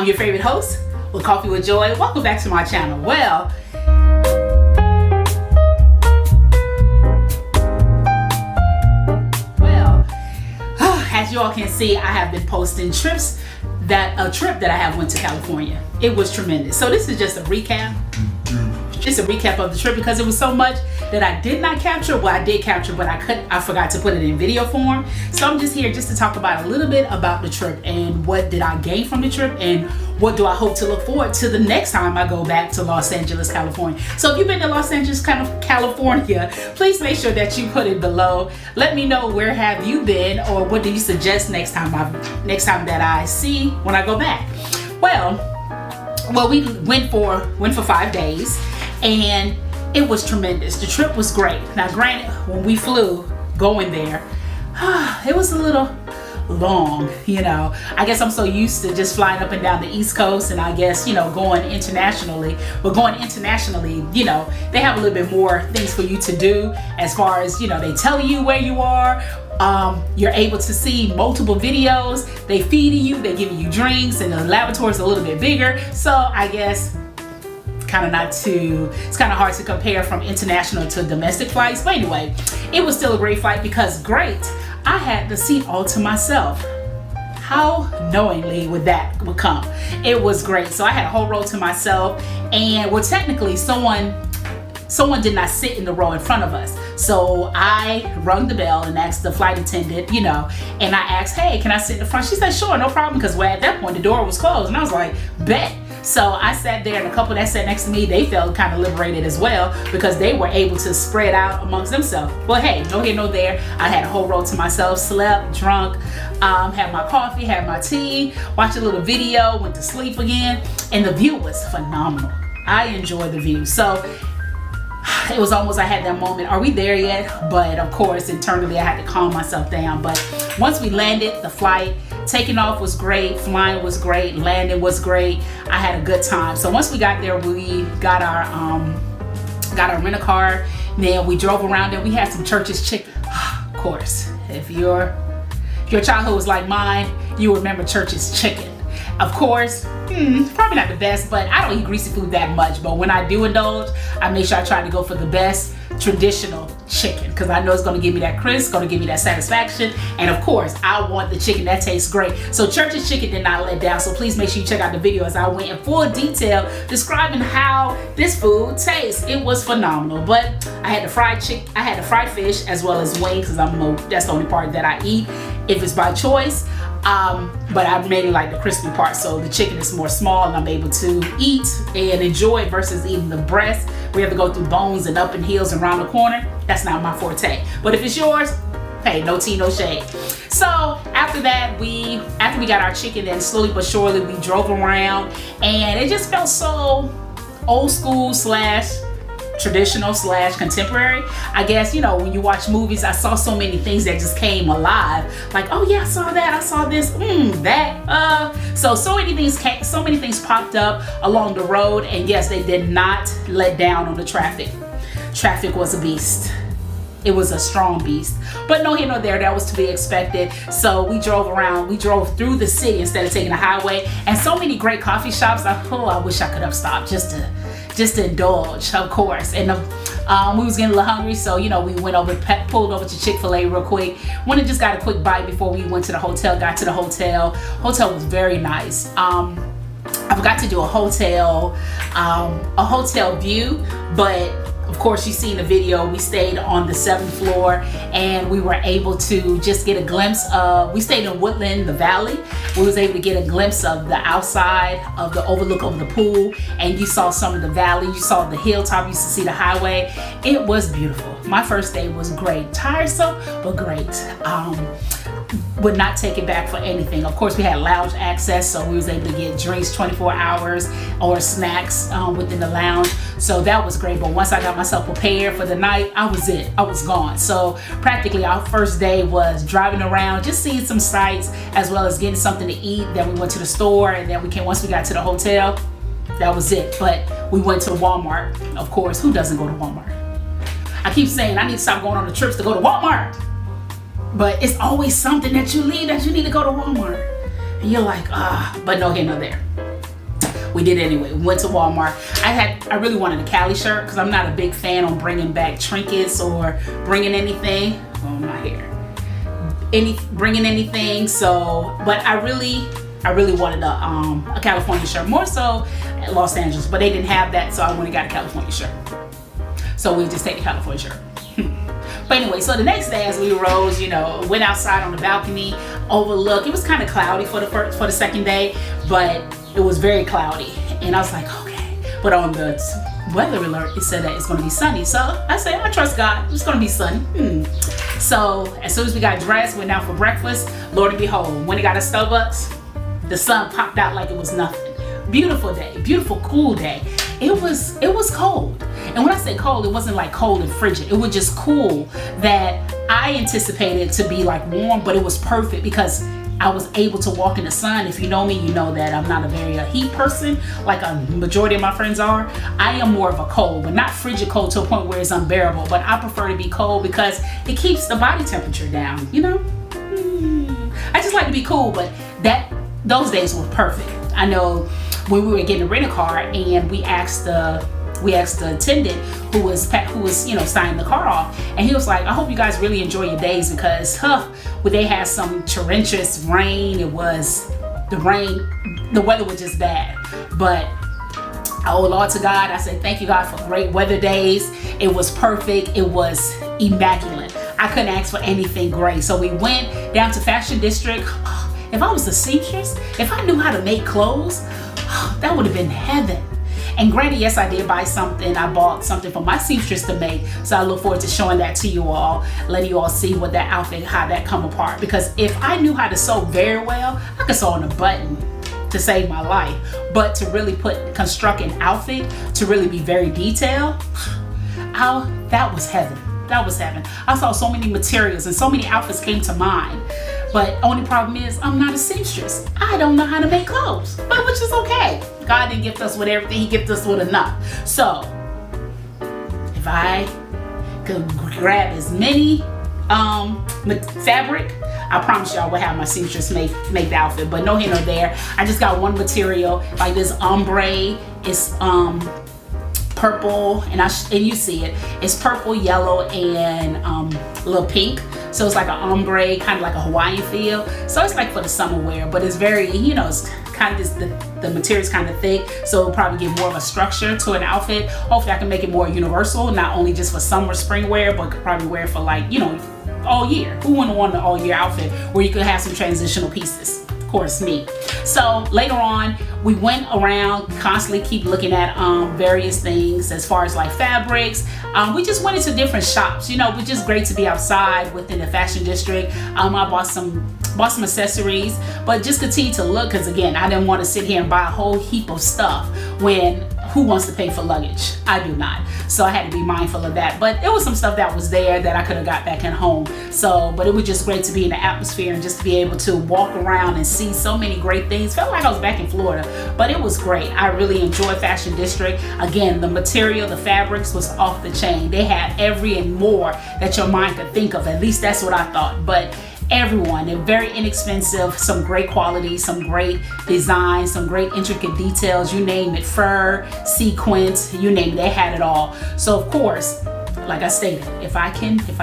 I'm your favorite host with Coffee with Joy. Welcome back to my channel. Well, as you all can see, I have been posting trips a trip that I have went to California. It was tremendous. So this is just a recap. Just a recap of the trip because it was so much that I did not capture. Well, I did capture, but I forgot to put it in video form. So I'm just here just to talk about a little bit about the trip and what did I gain from the trip and what do I hope to look forward to the next time I go back to Los Angeles, California. So if you've been to Los Angeles, California, please make sure that you put it below. Let me know where have you been or what do you suggest next time that I see when I go back. Well, we went for 5 days. And it was tremendous. The trip was great. Now, granted, when we flew going there, it was a little long, you know. I guess I'm so used to just flying up and down the East Coast and I guess, you know, going internationally. But going internationally, you know, they have a little bit more things for you to do as far as, you know, they tell you where you are. You're able to see multiple videos. They feeding you, they giving you drinks, and the lavatory is a little bit bigger. So I guess it's kind of hard to compare from international to domestic flights, but anyway, it was still a great flight because I had the seat all to myself. How knowingly would come? It was great. So I had a whole row to myself, and well, technically someone did not sit in the row in front of us. So I rung the bell and asked the flight attendant, you know, and I asked, hey, can I sit in the front? She said, sure, no problem, because at that point the door was closed, and I was like, bet. So I sat there, and a couple that sat next to me, they felt kind of liberated as well because they were able to spread out amongst themselves. Well, hey, no here, no there. I had a whole row to myself, slept, drunk, had my coffee, had my tea, watched a little video, went to sleep again, and the view was phenomenal. I enjoyed the view. So it was almost, I had that moment, are we there yet? But of course, internally, I had to calm myself down. But once we landed, the flight, taking off was great, flying was great, landing was great. I had a good time. So once we got there, we got our rental car. Then we drove around and we had some Church's Chicken. Of course, if your childhood was like mine, you remember Church's Chicken. Of course, probably not the best, but I don't eat greasy food that much. But when I do indulge, I make sure I try to go for the best traditional chicken because I know it's going to give me that crisp, going to give me that satisfaction. And of course, I want the chicken that tastes great. So Church's Chicken did not let down. So please make sure you check out the video as I went in full detail describing how this food tastes. It was phenomenal. But I had the fried fish as well as wings because that's the only part that I eat if it's by choice. But I mainly like the crispy part, so the chicken is more small and I'm able to eat and enjoy it versus eating the breast. We have to go through bones and up and heels and around the corner. That's not my forte. But if it's yours, hey, no tea, no shade. So after that, after we got our chicken, then slowly but surely we drove around and it just felt so old school / traditional / contemporary. I guess, you know, when you watch movies, I saw so many things that just came alive. Like, oh yeah, I saw that, I saw this, that. So many things popped up along the road, and yes, they did not let down on the traffic. Traffic was a beast. It was a strong beast, but no here, no there. That was to be expected. So we drove through the city instead of taking the highway, and so many great coffee shops. I wish I could have stopped just to indulge, of course. And we was getting a little hungry, so you know, we pulled over to Chick-fil-A real quick. Went and just got a quick bite before we went to the hotel. Got to the hotel. Hotel was very nice. I forgot to do a hotel view, but of course, you see in the video, we stayed on the 7th floor and we were able to just get a glimpse of, we stayed in Woodland, the valley. We was able to get a glimpse of the outside of the overlook over the pool, and you saw some of the valley, you saw the hilltop, you used to see the highway. It was beautiful. My first day was great. Tiresome, but great. Would not take it back for anything. Of course, we had lounge access, so we was able to get drinks 24 hours or snacks within the lounge. So that was great. But once I got myself prepared for the night, I was gone. So practically our first day was driving around, just seeing some sights as well as getting something to eat. Then we went to the store, and then once we got to the hotel, that was it. But we went to Walmart. Of course, who doesn't go to Walmart? I keep saying I need to stop going on the trips to go to Walmart. But it's always something that you need to go to Walmart. And you're like, but no here, no there. we did it anyway. We went to Walmart. I really wanted a Cali shirt because I'm not a big fan on bringing back trinkets or bringing anything. Oh, my hair. Bringing anything. So, but I really wanted a California shirt, more so at Los Angeles, but they didn't have that, so I went and got a California shirt. So we just take the California shirt. But anyway, so the next day as we rose, went outside on the balcony, overlook. It was kind of cloudy for the second day, but it was very cloudy. And I was like, okay. But on the weather alert, it said that it's going to be sunny. So I said, I trust God. It's going to be sunny. So as soon as we got dressed, went out for breakfast, Lord and behold, when we got to Starbucks, the sun popped out like it was nothing. Beautiful day, beautiful, cool day. It was cold. And when I say cold, it wasn't like cold and frigid. It was just cool that I anticipated to be like warm, but it was perfect because I was able to walk in the sun. If you know me, you know that I'm not a very heat person like a majority of my friends are. I am more of a cold, but not frigid cold to a point where it's unbearable. But I prefer to be cold because it keeps the body temperature down, I just like to be cool, but those days were perfect. I know when we were getting a rental car and we asked the attendant who was signing the car off, and he was like, I hope you guys really enjoy your days because they had some torrentious rain. The weather was just bad, but I owe Lord to God. I said thank you, God, for great weather days. It was perfect. It was immaculate. I couldn't ask for anything great. So we went down to Fashion District. If I was a seamstress, if I knew how to make clothes, that would have been heaven. And granted, yes, I did buy something. I bought something for my seamstress to make. So I look forward to showing that to you all, letting you all see what that outfit, how that come apart. Because if I knew how to sew very well, I could sew on a button to save my life. But to really construct an outfit, to really be very detailed, that was heaven. That was heaven. I saw so many materials and so many outfits came to mind. But only problem is I'm not a seamstress. I don't know how to make clothes, but which is okay. God didn't gift us with everything. He gifted us with enough. So if I could grab as many fabric, I promise you I would have my seamstress make the outfit. But no here nor there. I just got one material like this ombre. It's purple, and you see it. It's purple, yellow, and a little pink. So it's like an ombre, kind of like a Hawaiian feel. So it's like for the summer wear, but it's very, it's kind of just the material's kind of thick. So it'll probably give more of a structure to an outfit. Hopefully I can make it more universal, not only just for summer, spring wear, but could probably wear for all year. Who wouldn't want an all year outfit where you could have some transitional pieces? Of course, me. So later on, we went around, constantly keep looking at various things as far as like fabrics. We just went into different shops. It's just great to be outside within the Fashion District. I bought some accessories, but just continue to look because again, I didn't want to sit here and buy a whole heap of stuff when who wants to pay for luggage? I do not. So I had to be mindful of that. But it was some stuff that was there that I could have got back at home. But it was just great to be in the atmosphere and just to be able to walk around and see so many great things. Felt like I was back in Florida, but it was great. I really enjoyed Fashion District. Again, the material, the fabrics was off the chain. They had every and more that your mind could think of. At least that's what I thought. But everyone, they're very inexpensive, some great quality, some great designs, some great intricate details, you name it, fur, sequins, you name it, they had it all. So of course, like I stated, if I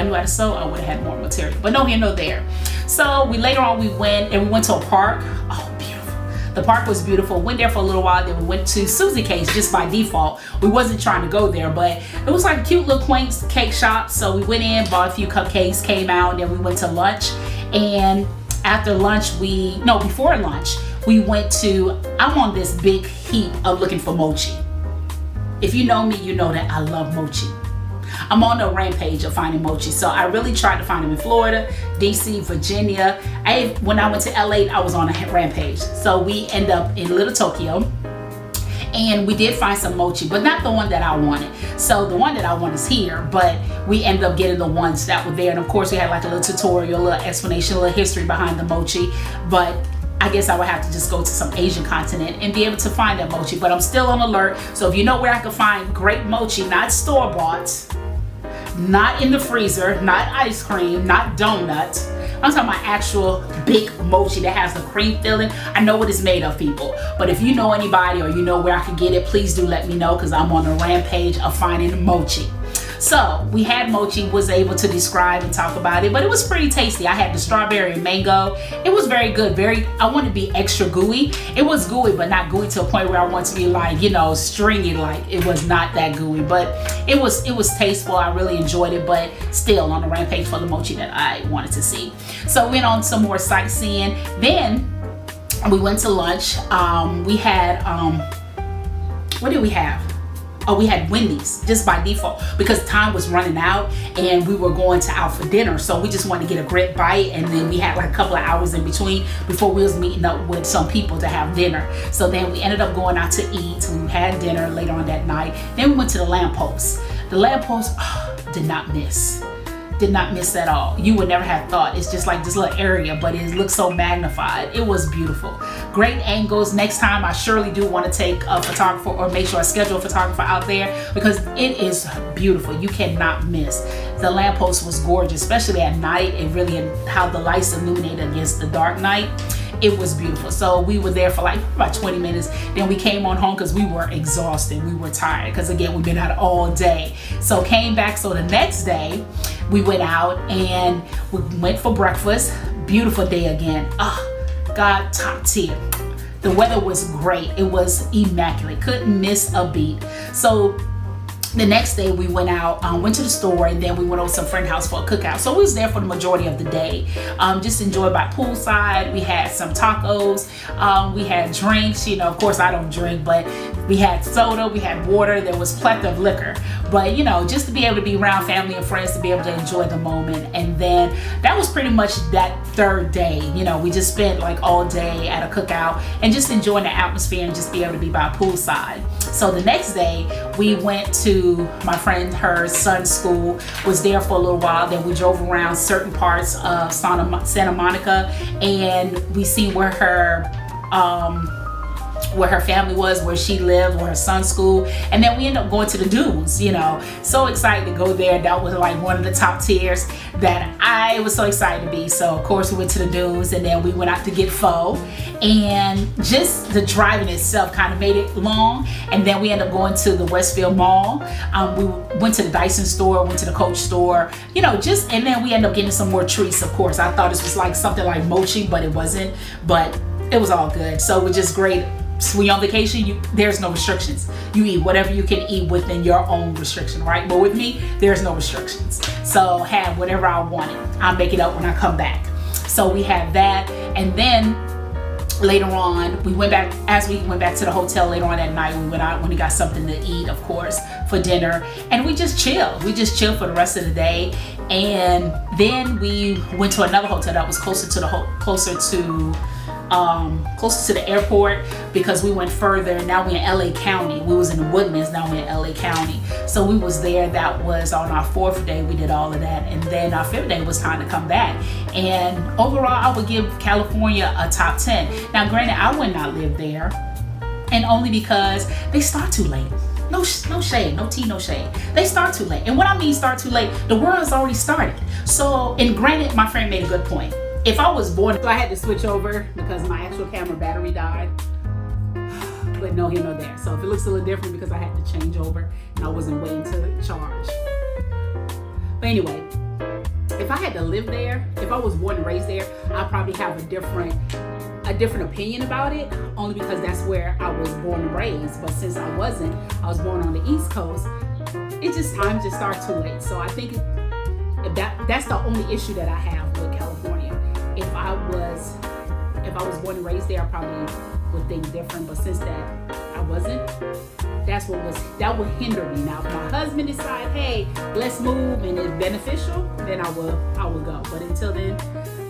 knew how to sew, I would have had more material, but no here, no there. So later on we went to a park. Oh, beautiful. The park was beautiful. Went there for a little while, then we went to Susie Cakes just by default. We wasn't trying to go there, but it was like a cute little quaint cake shop. So we went in, bought a few cupcakes, came out, and then we went to lunch. And after lunch, before lunch, we went to, I'm on this big heap of looking for mochi. If you know me, you know that I love mochi. I'm on a rampage of finding mochi. So I really tried to find them in Florida, DC, Virginia. When I went to LA, I was on a rampage. So we end up in Little Tokyo. And we did find some mochi, but not the one that I wanted. So the one that I want is here, but we ended up getting the ones that were there. And of course we had like a little tutorial, a little explanation, a little history behind the mochi. But I guess I would have to just go to some Asian continent and be able to find that mochi. But I'm still on alert. So if you know where I can find great mochi, not store-bought, not in the freezer, not ice cream, not donuts, I'm talking about actual big mochi that has the cream filling. I know what it's made of, people. But if you know anybody or you know where I can get it, please do let me know, because I'm on a rampage of finding mochi. So we had mochi, was able to describe and talk about it, but it was pretty tasty. I had the strawberry and mango. It was very good. I want to be extra gooey. It was gooey, but not gooey to a point where I want to be like, you know, stringy. Like, it was not that gooey, but it was tasteful. I really enjoyed it, but still on the rampage for the mochi that I wanted to see. So we went on some more sightseeing. Then we went to lunch. We had, what did we have? Oh, we had Wendy's just by default because time was running out and we were going out for dinner. So we just wanted to get a great bite, and then we had like a couple of hours in between before we was meeting up with some people to have dinner. So then we ended up going out to eat. We had dinner later on that night. Then we went to the lamppost. The lamppost, did not miss. Did not miss at all. You would never have thought. It's just like this little area, but it looks so magnified. It was beautiful. Great angles. Next time I surely do want to take a photographer, or make sure I schedule a photographer out there, because it is beautiful. You cannot miss. The lamppost was gorgeous, especially at night. It really, how the lights illuminated against the dark night. It was beautiful. So we were there for like about 20 minutes. Then we came on home because we were exhausted. We were tired because, again, we've been out all day. So came back. So the next day we went out and we went for breakfast. Beautiful day again. God, top tier. The weather was great. It was immaculate. Couldn't miss a beat. So the next day we went out, went to the store, and then we went over to some friend house for a cookout. So we was there for the majority of the day. Just enjoyed by poolside. We had some tacos. We had drinks. You know, of course I don't drink, but we had soda, we had water. There was plethora of liquor. But, you know, just to be able to be around family and friends, to be able to enjoy the moment. And then that was pretty much that third day. You know, we just spent like all day at a cookout and just enjoying the atmosphere and just be able to be by poolside. So the next day we went to my friend, her son's school, was there for a little while. Then we drove around certain parts of Santa Monica, and we seen where her family was, where she lived, where her son's school, and then we ended up going to the dunes. You know, so excited to go there. That was like one of the top tiers that I was so excited to be. So of course we went to the dunes, and then we went out to get pho, and just the driving itself kind of made it long. And then we ended up going to the Westfield Mall. We went to the Dyson store, went to the Coach store, you know, and then we ended up getting some more treats. Of course, I thought this was like something like mochi, but it wasn't. But it was all good. So it was just great. So when you're on vacation, there's no restrictions. You eat whatever you can eat within your own restriction, right? But with me, there's no restrictions. So have whatever I wanted. I'll make it up when I come back. So we had that, and then later on, we went back to the hotel later on that night. We went out when we got something to eat, of course, for dinner, and we just chilled. We just chilled for the rest of the day, and then we went to another hotel that was closer to the airport, because we went further. Now we're in LA County. We was in the Woodlands, now we're in LA County. So we was there. That was on our fourth day. We did all of that, and then our fifth day was time to come back. And overall, I would give California a top 10. Now granted, I would not live there, and only because they start too late. No shade, no tea, no shade. They start too late. And what I mean start too late, the world has already started. So, and granted, my friend made a good point. If I was born, so I had to switch over because my actual camera battery died. But no here, no there. So if it looks a little different, because I had to change over and I wasn't waiting to charge. But anyway, if I had to live there, if I was born and raised there, I'd probably have a different opinion about it, only because that's where I was born and raised. But since I wasn't, I was born on the East Coast, it's just time to start too late. So I think that's the only issue that I have with California. If I was born and raised there, I probably would think different. But since that I wasn't, that would hinder me. Now, if my husband decides, hey, let's move, and it's beneficial, then I will go. But until then,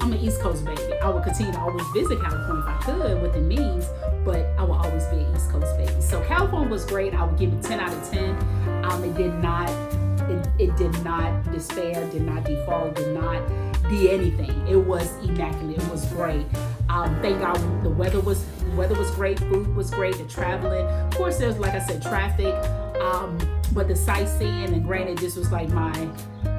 I'm an East Coast baby. I will continue to always visit California if I could with the means, but I will always be an East Coast baby. So California was great. I would give it 10 out of 10. It did not despair, did not default, did not be anything. It was immaculate. It was great. Thank God the weather was great, food was great, the traveling. Of course, there's, like I said, traffic, but the sightseeing, and granted, this was like my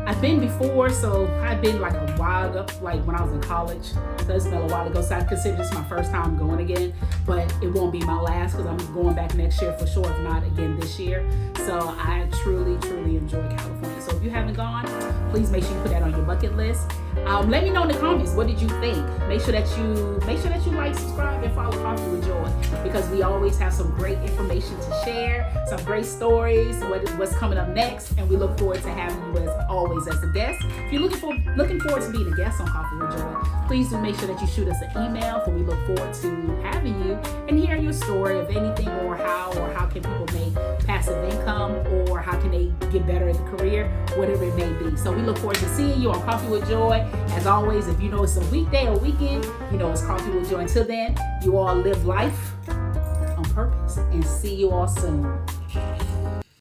I've been before, so I've been like a while ago, like when I was in college. So it's been a while ago, so I consider this my first time going again, but it won't be my last because I'm going back next year for sure, if not again this year. So I truly, truly enjoy California. So if you haven't gone, please make sure you put that on your bucket list. Let me know in the comments, what did you think? Make sure that you like, subscribe, and follow Coffee with Joy, because we always have some great information to share, some great stories, what's coming up next, and we look forward to having you as always as a guest. If you're looking forward to being a guest on Coffee with Joy, please do make sure that you shoot us an email, for we look forward to having you and hearing your story of anything, or how can people make passive income, or how can they get better at the career, whatever it may be. So we look forward to seeing you on Coffee with Joy. As always, if you know it's a weekday or weekend, you know it's Coffee with Joy. Until then, you all live life on purpose, and see you all soon.